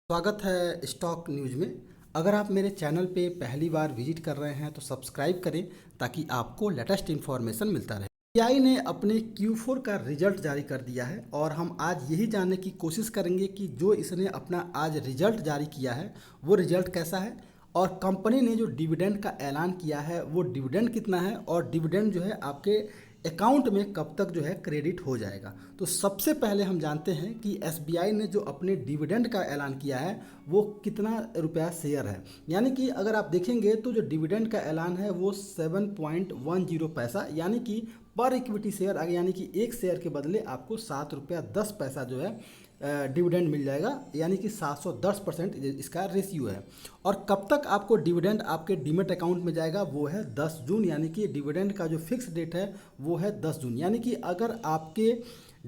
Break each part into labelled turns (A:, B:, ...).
A: स्वागत है stock news में। अगर आप मेरे चैनल पे पहली बार विजिट कर रहे हैं तो सब्सक्राइब करें ताकि आपको लेटेस्ट इन्फॉर्मेशन मिलता रहे। एसबीआई ने अपने Q4 का रिजल्ट जारी कर दिया है और हम आज यही जानने की कोशिश करेंगे कि जो इसने अपना आज रिजल्ट जारी किया है वो रिजल्ट कैसा है और कंपनी ने जो डिविडेंड का ऐलान किया है वो डिविडेंड कितना है और डिविडेंड जो है आपके अकाउंट में कब तक जो है क्रेडिट हो जाएगा। तो सबसे पहले हम जानते हैं कि एसबीआई ने जो अपने डिविडेंड का ऐलान किया है वो कितना रुपया शेयर है। यानी कि अगर आप देखेंगे तो जो डिविडेंड का ऐलान है वो 7.10 पैसा यानी कि पर इक्विटी शेयर यानी कि एक शेयर के बदले आपको 7 रुपया 10 पैसा जो है डिविडेंड मिल जाएगा। यानी कि 710% इसका रेशियो है। और कब तक आपको डिविडेंड आपके डीमेट अकाउंट में जाएगा वो है 10 जून। यानी कि डिविडेंड का जो फिक्स डेट है वो है 10 जून। यानी कि अगर आपके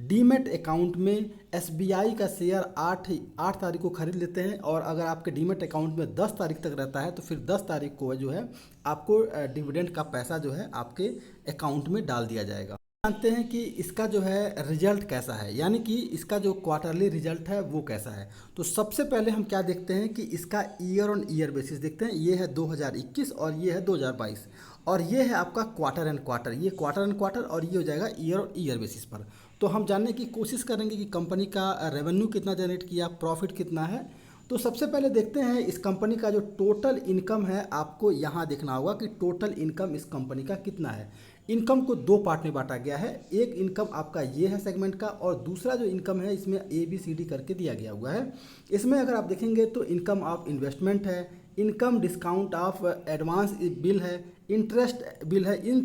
A: डीमेट अकाउंट में एसबीआई का शेयर 8 तारीख को खरीद लेते हैं और अगर आपके डीमेट अकाउंट में 10 तारीख तक रहता है तो फिर 10 तारीख को जो है आपको डिविडेंड का पैसा जो है आपके अकाउंट में डाल दिया जाएगा। जानते हैं कि इसका जो है रिजल्ट कैसा है, यानी कि इसका जो क्वार्टरली रिजल्ट है वो कैसा है। तो सबसे पहले हम क्या देखते हैं कि इसका ईयर ऑन ईयर बेसिस देखते हैं। ये है 2021 और ये है 2022 और ये है आपका क्वार्टर एंड क्वार्टर। ये क्वार्टर एंड क्वार्टर और ये हो जाएगा ईयर ऑन ईयर बेसिस पर। तो हम जानने की कोशिश करेंगे कि कंपनी का रेवेन्यू कितना जनरेट किया, प्रॉफिट कितना है। तो सबसे पहले देखते हैं इस कंपनी का जो टोटल इनकम है। आपको यहाँ देखना होगा कि टोटल इनकम इस कंपनी का कितना है। इनकम को दो पार्ट में बांटा गया है। एक इनकम आपका ये है सेगमेंट का और दूसरा जो इनकम है इसमें ABCD करके दिया गया हुआ है। इसमें अगर आप देखेंगे तो इनकम ऑफ इन्वेस्टमेंट है, income discount of advance bill है, इंटरेस्ट बिल है। इन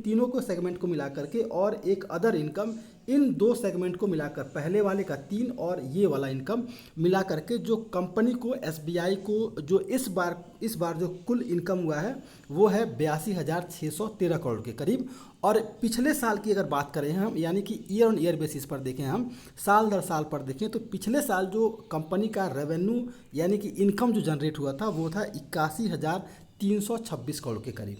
A: तीनों को सेगमेंट को मिला करके और एक अदर इनकम, इन दो सेगमेंट को मिलाकर पहले वाले का 3 और ये वाला इनकम मिला करके जो कंपनी को एसबीआई को जो इस बार जो कुल इनकम हुआ है वो है 82,613 करोड़ के करीब। और पिछले साल की अगर बात करें हम, यानी कि ईयर ऑन ईयर बेसिस पर देखें, हम साल दर साल पर देखें तो पिछले साल जो कंपनी का रेवेन्यू यानी कि इनकम जो जनरेट हुआ था वो था 81,326 करोड़ के करीब।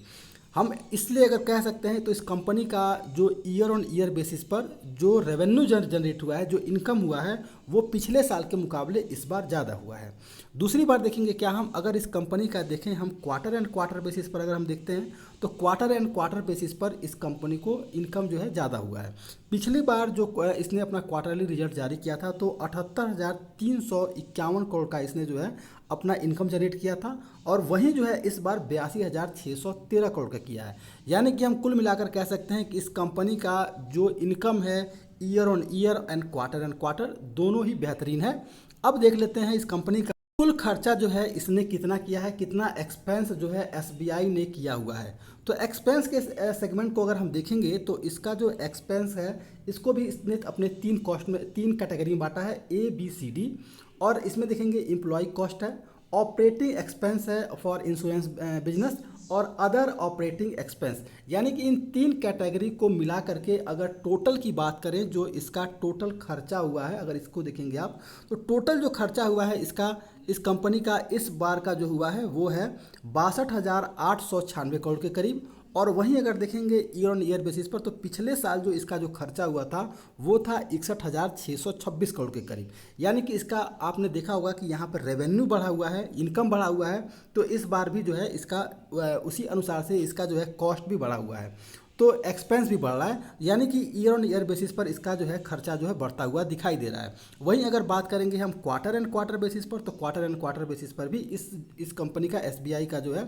A: हम इसलिए अगर कह सकते हैं तो इस कंपनी का जो ईयर ऑन ईयर बेसिस पर जो रेवेन्यू जनरेट हुआ है, जो इनकम हुआ है वो पिछले साल के मुकाबले इस बार ज़्यादा हुआ है। दूसरी बार देखेंगे क्या हम, अगर इस कंपनी का देखें हम क्वार्टर एंड क्वार्टर बेसिस पर अगर हम देखते हैं तो क्वार्टर एंड क्वार्टर बेसिस पर इस कंपनी को इनकम जो है ज़्यादा हुआ है। पिछली बार जो इसने अपना क्वार्टरली रिजल्ट जारी किया था तो 78,351 करोड़ का इसने जो है अपना इनकम जनरेट किया था और वहीं जो है इस बार 82,613 करोड़ का किया है। यानी कि हम कुल मिलाकर कह सकते हैं कि इस कंपनी का जो इनकम है year on year and quarter दोनों ही बेहतरीन है। अब देख लेते हैं इस कंपनी का कुल खर्चा जो है इसने कितना किया है, कितना एक्सपेंस जो है एसबीआई ने किया हुआ है। तो एक्सपेंस के सेगमेंट को अगर हम देखेंगे तो इसका जो एक्सपेंस है इसको भी इसने अपने 3 कॉस्ट में 3 कैटेगरी में बांटा है, ABCD। और इसमें देखेंगे एम्प्लॉय कॉस्ट है, ऑपरेटिंग एक्सपेंस है फॉर इंश्योरेंस बिजनेस और अदर ऑपरेटिंग एक्सपेंस। यानी कि इन 3 कैटेगरी को मिला करके अगर टोटल की बात करें, जो इसका टोटल खर्चा हुआ है, अगर इसको देखेंगे आप तो टोटल जो खर्चा हुआ है इसका, इस कंपनी का इस बार का जो हुआ है वो है 62,896 करोड़ के करीब। और वहीं अगर देखेंगे ईयर ऑन ईयर बेसिस पर तो पिछले साल जो इसका जो खर्चा हुआ था वो था 61,626 करोड़ के करीब। यानी कि इसका आपने देखा होगा कि यहाँ पर रेवेन्यू बढ़ा हुआ है, इनकम बढ़ा हुआ है, तो इस बार भी जो है इसका उसी अनुसार से इसका जो है कॉस्ट भी बढ़ा हुआ है, तो एक्सपेंस भी बढ़ रहा है। यानी कि ईयर ऑन ईयर बेसिस पर इसका जो है खर्चा जो है बढ़ता हुआ दिखाई दे रहा है। वहीं अगर बात करेंगे हम क्वार्टर एंड क्वार्टर बेसिस पर तो क्वार्टर एंड क्वार्टर बेसिस पर भी इस कंपनी का एसबीआई का जो है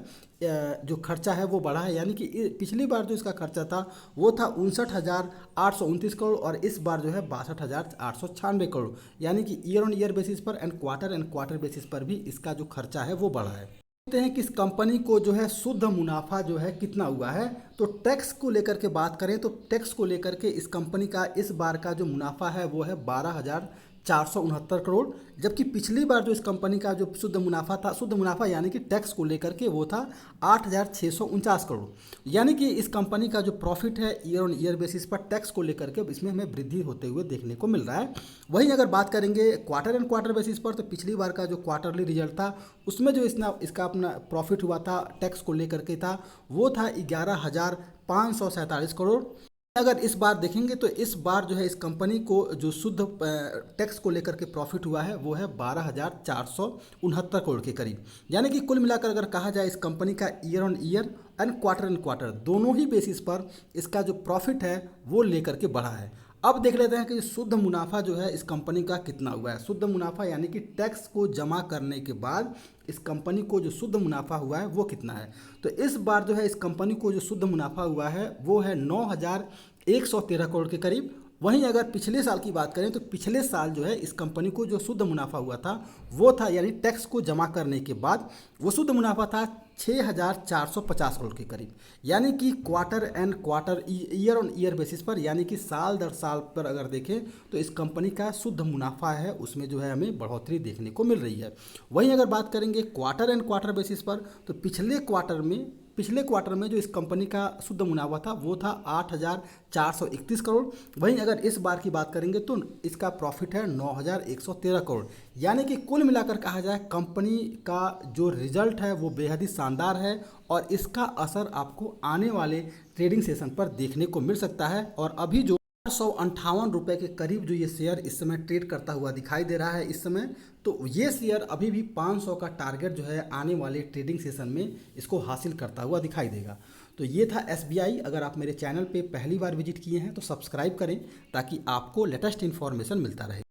A: जो खर्चा है वो बढ़ा है। यानी कि पिछली बार जो इसका खर्चा था वो था 59,829 करोड़ और इस बार जो है 62,896 करोड़। यानी कि ईयर ऑन ईयर बेसिस पर एंड क्वार्टर बेसिस पर भी इसका जो खर्चा है वो बढ़ा है। देखते हैं कि इस कंपनी को जो है शुद्ध मुनाफा जो है कितना हुआ है। तो टैक्स को लेकर के बात करें तो टैक्स को लेकर के इस कंपनी का इस बार का जो मुनाफा है वो है 12,469 करोड़, जबकि पिछली बार जो इस कंपनी का जो शुद्ध मुनाफा था, शुद्ध मुनाफा यानी कि टैक्स को लेकर के वो था 8,649 करोड़। यानी कि इस कंपनी का जो प्रॉफिट है ईयर ऑन ईयर बेसिस पर टैक्स को लेकर के इसमें हमें वृद्धि होते हुए देखने को मिल रहा है। वहीं अगर बात करेंगे क्वार्टर एंड क्वार्टर बेसिस पर तो पिछली बार का जो क्वार्टरली रिजल्ट था उसमें जो इसका अपना प्रॉफिट हुआ था टैक्स को लेकर के था वो था 11,547 करोड़। अगर इस बार देखेंगे तो इस बार जो है इस कंपनी को जो शुद्ध टैक्स को लेकर के प्रॉफिट हुआ है वो है 12,469 करोड़ के करीब। यानी कि कुल मिलाकर अगर कहा जाए इस कंपनी का year on year and quarter दोनों ही बेसिस पर इसका जो प्रॉफिट है वो लेकर के बढ़ा है। अब देख लेते हैं कि शुद्ध मुनाफा जो है इस कंपनी का कितना हुआ है। शुद्ध मुनाफा यानी कि टैक्स को जमा करने के बाद इस कंपनी को जो शुद्ध मुनाफा हुआ है वो कितना है। तो इस बार जो है इस कंपनी को जो शुद्ध मुनाफा हुआ है वो है 9,113 करोड़ के करीब। वहीं अगर पिछले साल की बात करें तो पिछले साल जो है इस कंपनी को जो शुद्ध मुनाफा हुआ था वो था, यानी टैक्स को जमा करने के बाद वो शुद्ध मुनाफा था 6,450 करोड़ के करीब। यानी कि quarter and quarter year on year basis पर, यानी कि साल दर साल पर अगर देखें तो इस कंपनी का शुद्ध मुनाफा है उसमें जो है हमें बढ़ोतरी देखने को मिल रही है। वहीं अगर बात करेंगे क्वार्टर एंड क्वार्टर बेसिस पर तो पिछले क्वार्टर में जो इस कंपनी का शुद्ध मुनाफा था वो था 8,431 करोड़। वहीं अगर इस बार की बात करेंगे तो इसका प्रॉफिट है 9,113 करोड़। यानी कि कुल मिलाकर कहा जाए कंपनी का जो रिजल्ट है वो बेहद ही शानदार है और इसका असर आपको आने वाले ट्रेडिंग सेशन पर देखने को मिल सकता है। और अभी जो 458 रुपये के करीब जो ये शेयर इस समय ट्रेड करता हुआ दिखाई दे रहा है इस समय, तो ये शेयर अभी भी 500 का टारगेट जो है आने वाले ट्रेडिंग सेशन में इसको हासिल करता हुआ दिखाई देगा। तो ये था SBI। अगर आप मेरे चैनल पे पहली बार विजिट किए हैं तो सब्सक्राइब करें ताकि आपको लेटेस्ट इन्फॉर्मेशन मिलता रहे।